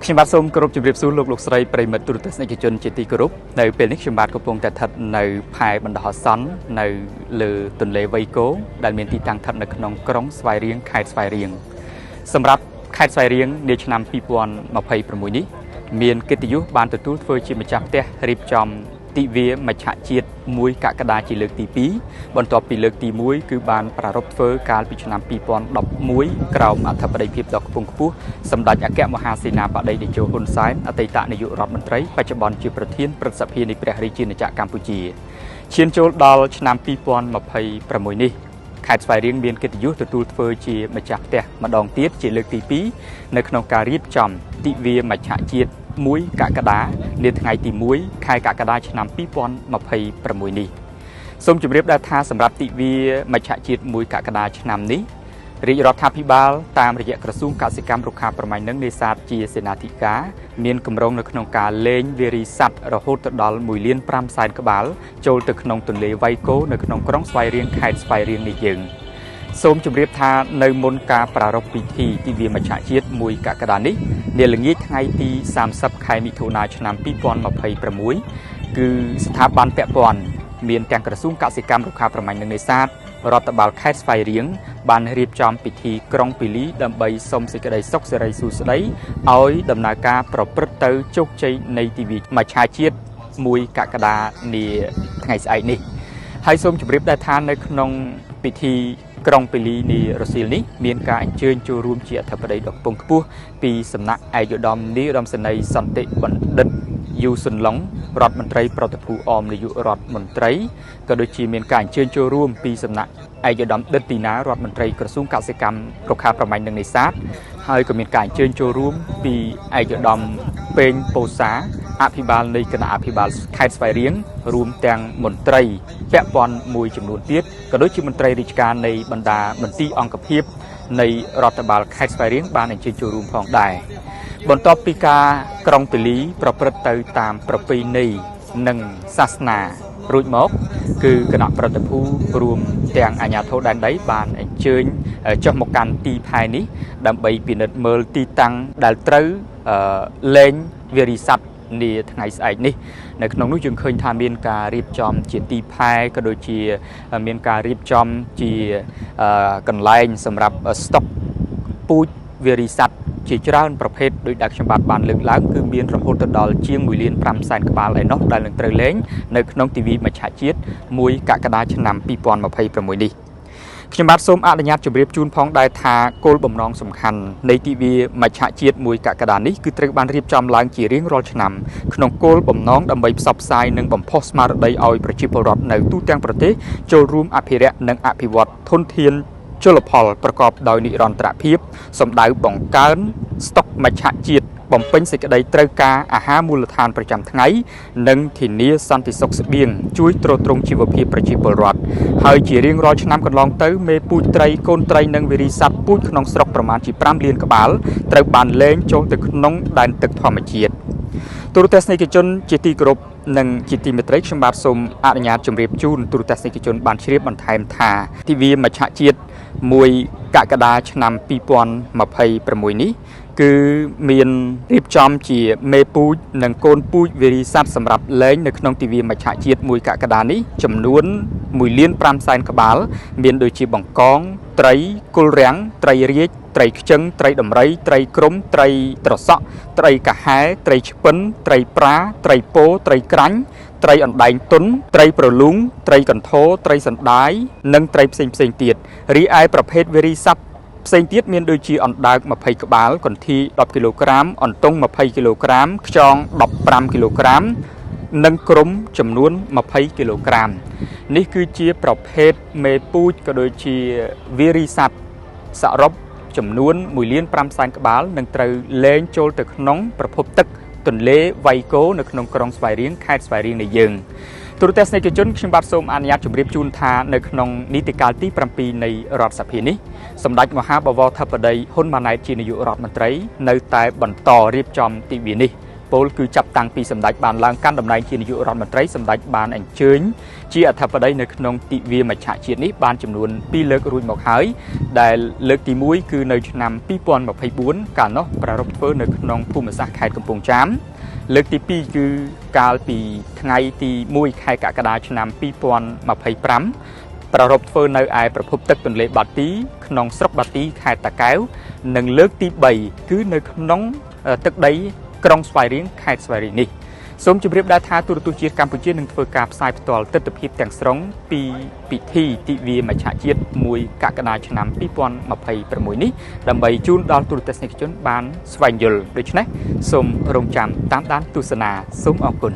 ខ្ញុំបាទសូមគោរពជម្រាបសួរលោកស្រីប្រិមិត្តទូរទស្សនិកជនជាទីគោរពនៅពេលនេះខ្ញុំបាទកំពុងតែស្ថិតនៅផែបណ្ដោះអាសន្ននៅលើទន្លេវៃគោដែលមានទីតាំងស្ថិតនៅក្នុងក្រុងស្វាយរៀងខេត្តស្វាយរៀងសម្រាប់ខេត្តស្វាយរៀងនាឆ្នាំ2026នេះមានកិត្តិយសបានទទួលធ្វើជាម្ចាស់ផ្ទះរៀបចំទិវាមច្ឆជាតិ1កក្កដាជាលើកទី2បន្ទាប់ពីលើកទី1គឺបានប្រារព្ធធ្វើកាលពីឆ្នាំ2011ក្រោមអធិបតីភាពដ៏ខ្ពង់ខ្ពស់សម្ដេចអគ្គមហាសេនាបតីតេជោហ៊ុនសែនអតីតនាយករដ្ឋមន្ត្រីបច្ចុប្បន្នជាប្រធានព្រឹទ្ធសភានៃព្រះរាជាណាចក្រកម្ពុជាឈានចូលដល់ឆ្នាំ2026នេះខេត្តស្វាយរៀងមានកិត្តិយសទទួលធ្វើជាម្ចាស់ផ្ទះម្ដងទៀតជាលើកទី2នៅក្នុងការរៀបចំទិវាមច្ឆជាតិ1កក្កដានាថ្ងៃទី1ខែកក្កដាឆ្នាំ2026នេះសូមជម្រាបដែរថាសម្រាប់ទិវាមច្ឆជាតិ1កក្កដាឆ្នាំនេះរាជរដ្ឋាភិបាលតាមរយៈក្រសួងកសិកម្មរុក្ខាប្រមាញ់និងនេសាទជាសេនាធិការមានគម្រោងនៅក្នុងការលេងវារីស័តរហូតដល់1.5 លានក្បាលចូលទៅក្នុងទន្លេវៃគោនៅក្នុងក្រុងស្វាយរៀងខេត្តស្វាយរៀងនេះយើងសូមជម្រាបថានៅមុនការប្រារព្ធពិធីទិវាមច្ឆជាតិ1កក្កដានេះនាល្ងាចថ្ងៃទី30ខែមិថុនាឆ្នាំ2026គឺស្ថាប័នពាក់ព័ន្ធមានទាំងក្រសួងកសិកម្មរុក្ខាប្រមាញ់និងនេសាទរដ្ឋបាលខេត្តស្វាយរៀងបានរៀបចំពិធីក្រុងពីលីដើម្បីសុំសេចក្តីសុខសិរីសួស្តីឲ្យដំណើរការប្រព្រឹត្តទៅជោគជ័យនៃទិវាមច្ឆជាតិ1កក្កដានាថ្ងៃស្អែកនេះហើយសូមជម្រាបដែរថានៅក្នុងពិធីក្រុងពីលីនារសៀលនេះមានការអញ្ជើញចូលរួមជាអធិបតីដ៏ខ្ពង់ខ្ពស់ពីសំណាក់ឯកឧត្តមនាយឧត្តមសេនីយ៍សន្តិបណ្ឌិតយូសុនឡុងរដ្ឋមន្ត្រីប្រតិភូអមនាយករដ្ឋមន្ត្រីក៏ដូចជាមានការអញ្ជើញចូលរួមពីសំណាក់ឯកឧត្តមឌិតទីណារដ្ឋមន្ត្រីក្រសួងកសិកម្មរុក្ខាប្រមាញ់និងនេសាទហើយក៏មានការអញ្ជើញចូលរួមពីឯកឧត្តមពេងពោសាអភិបាលនៃគណៈអភិបាលខេត្តស្វាយរៀងរួមទាំងមន្ត្រីពាក់ព័ន្ធមួយចំនួនទៀតក៏ដូចជាមន្ត្រីរាជការនៃបណ្ដាមន្ទីរអង្គភាពនៃរដ្ឋបាលខេត្តស្វាយរៀងបានអញ្ជើញចូលរួមផងដែរបន្ទាប់ពីការក្រុងពីលីប្រព្រឹត្តទៅតាមប្រពៃណីនិងសាសនារួចមកគឺគណៈប្រតិភូរួមទាំងអាជ្ញាធរដែនដីបានអញ្ជើញចុះមកកាន់ទីផែនេះដើម្បីពិនិត្យមើលទីតាំងដែលត្រូវលេងវារីស័តនាថ្ងៃស្អែកនេះនៅក្នុងនោះយើងឃើញថាមានការរៀបចំជាទីផែក៏ដូចជាមានការរៀបចំជាកន្លែងសម្រាប់ស្តុកពូជវារីស័តជាច្រើនប្រភេទដោយដែលខ្ញុំបានលើកឡើងគឺមានរហូតដល់ជាង1.5 លានក្បាលឯណោះដែលនឹងត្រូវលេងនៅក្នុងទិវាមច្ឆជាតិ1កក្កដាឆ្នាំ2026នេះខ្ញុំបាទសូមអនុញ្ញាតជម្រាបជូនផងដែរថាគោលបំណងសំខាន់នៃទិវាមច្ឆជាតិ1កក្កដានេះគឺត្រូវបានរៀបចំឡើងជារៀងរាល់ឆ្នាំក្នុងគោលបំណងដើម្បីផ្សព្វផ្សាយនិងបំផុសស្មារតីឲ្យប្រជាពលរដ្ឋនៅទូទាំងប្រទេសចូលរួមអភិរក្សនិងអភិវឌ្ឍធនធានជលផលប្រកបដោយនិរន្តរភាពសម្ដៅបង្កើនស្តុកមច្ឆជាតិបំពេញសេចក្តីត្រូវការអាហារមូលដ្ឋានប្រចាំថ្ងៃនិងធានាសន្តិសុខស្បៀងជួយទ្រទ្រង់ជីវភាពប្រជាពលរដ្ឋហើយជារៀងរាល់ឆ្នាំកន្លងទៅមេពូជត្រីកូនត្រីនិងវារីស័តពូជក្នុងស្រុកប្រមាណជា5លានក្បាលត្រូវបានលែងចូលទៅក្នុងដែនទឹកធម្មជាតិទូរទស្សនិកជនជាទីគោរពនិងជាទីមេត្រីខ្ញុំបាទសូមអនុញ្ញាតជម្រាបជូនទូរទស្សនិកជនបានជ្រាបបន្ថែមថាទិវាមច្ឆជាតិ1កក្កដាឆ្នាំ2026នេះគឺមានរៀបចំជាមេពូជនិងកូនពូជវារីស័តសម្រាប់លេងនៅក្នុងទិវាមច្ឆជាតិ1កក្កដានេះចំនួន1.5 លានក្បាលមានដូចជាបង្កងត្រីគល់រាំងត្រីរាជត្រីខ្ចឹងត្រីដំរីត្រីក្រុមត្រីត្រសក់ត្រីកាហែត្រីឆ្ពិនត្រីប្រាត្រីពោត្រីក្រាញ់ត្រីអណ្ដែងទុនត្រីប្រលូងត្រីកន្ធរត្រីសណ្ដាយនិងត្រីផ្សេងទៀតរីឯប្រភេទវារីស័តផ្សេងទៀតមានដូចជាអណ្ដើក20ក្បាលកន្ធី10គីឡូក្រាមអន្ទង់20គីឡូក្រាមខ្យង15គីឡូក្រាមនិងក្រុមចំនួន20គីឡូក្រាមនេះគឺជាប្រភេទមេពូជក៏ដូចជាវារីស័តសរុបចំនួន1.5 លានក្បាលនឹងត្រូវលែងចូលទៅក្នុងប្រភពទឹកទន្លេវៃគោនៅក្នុងក្រុងស្វាយរៀងខេត្តស្វាយរៀងនៃយើងទូរទស្សនិកជនខ្ញុំបាទសូមអនុញ្ញាតជម្រាបជូនថានៅក្នុងនីតិកាលទី7នៃរដ្ឋសភានេះសម្ដេចមហាបវរធិបតីហ៊ុនម៉ាណែតជានាយករដ្ឋមន្ត្រីនៅតែបន្តរៀបចំទិវានេះ ពលគឺចាប់តាំងពីសម្ដេចបានឡើងកាន់តំណែងជានាយករដ្ឋមន្ត្រីសម្ដេចបានអញ្ជើញជាអធិបតីនៅក្នុងទិវាមច្ឆជាតិនេះបានចំនួន2លើករួចមកហើយដែលលើកទី1គឺនៅឆ្នាំ2024កាលនោះប្រារព្ធធ្វើនៅក្នុងភូមិសាស្ត្រខេត្តកំពង់ចាមលើកទី2គឺកាលពីថ្ងៃទី1ខែកក្កដាឆ្នាំ2025ប្រារព្ធធ្វើនៅឯប្រភពទឹកទន្លេបាទីក្នុងស្រុកបាទីខេត្តតាកែវនិងលើកទី3គឺនៅក្នុងទឹកដីក្រុងស្វាយរៀងខេត្តស្វាយរៀងនេះសូមជម្រាបដែរថាទូរទស្សន៍ជាតិកម្ពុជានឹងធ្វើការផ្សាយផ្ទាល់ទិដ្ឋភាពទាំងស្រុងពីពិធីទិវាមច្ឆជាតិ1កក្កដាឆ្នាំ2026នេះដើម្បីជូនដល់ទូរទស្សនិកជនបានស្វែងយល់ដូច្នេះសូមរងចាំតាមដានទស្សនាសូមអរគុណ